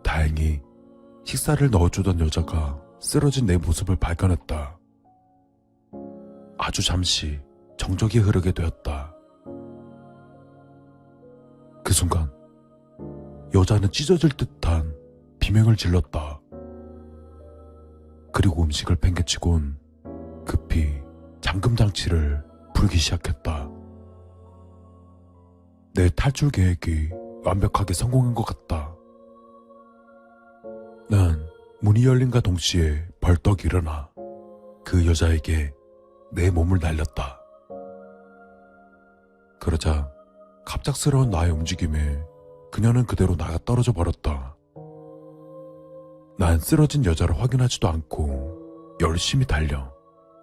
다행히 식사를 넣어주던 여자가 쓰러진 내 모습을 발견했다. 아주 잠시 정적이 흐르게 되었다. 그 순간 여자는 찢어질 듯한 비명을 질렀다. 그리고 음식을 팽개치곤 급히 잠금장치를 불기 시작했다. 내 탈출 계획이 완벽하게 성공한 것 같다. 난 문이 열린과 동시에 벌떡 일어나 그 여자에게 내 몸을 날렸다. 그러자 갑작스러운 나의 움직임에 그녀는 그대로 나가 떨어져 버렸다. 난 쓰러진 여자를 확인하지도 않고 열심히 달려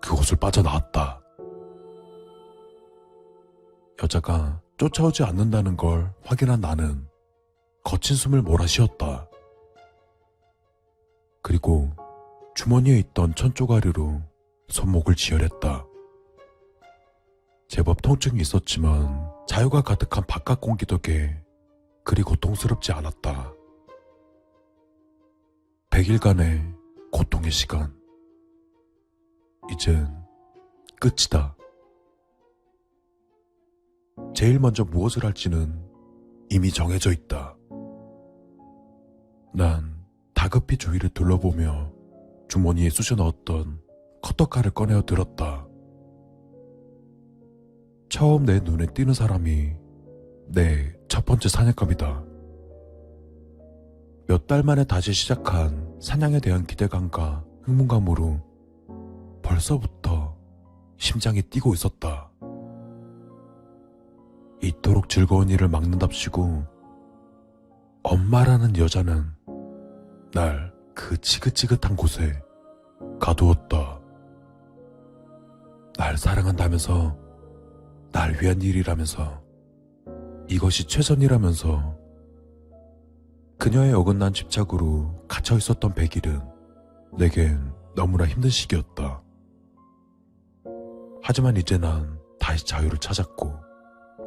그곳을 빠져나왔다. 여자가 쫓아오지 않는다는 걸 확인한 나는 거친 숨을 몰아쉬었다. 그리고 주머니에 있던 천조가리로 손목을 지혈했다. 제법 통증이 있었지만 자유가 가득한 바깥 공기 덕에 그리 고통스럽지 않았다. 100일간의 고통의 시간. 이젠 끝이다. 제일 먼저 무엇을 할지는 이미 정해져 있다. 난 다급히 주위를 둘러보며 주머니에 쑤셔 넣었던 커터칼을 꺼내어 들었다. 처음 내 눈에 띄는 사람이 내 첫 번째 사냥감이다. 몇 달 만에 다시 시작한 사냥에 대한 기대감과 흥분감으로 벌써부터 심장이 뛰고 있었다. 이토록 즐거운 일을 막는답시고 엄마라는 여자는 날 그 지긋지긋한 곳에 가두었다. 날 사랑한다면서, 날 위한 일이라면서, 이것이 최선이라면서 그녀의 어긋난 집착으로 갇혀 있었던 100일은 내겐 너무나 힘든 시기였다. 하지만 이제 난 다시 자유를 찾았고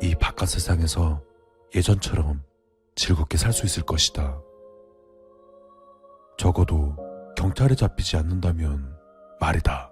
이 바깥 세상에서 예전처럼 즐겁게 살 수 있을 것이다. 적어도 경찰에 잡히지 않는다면 말이다.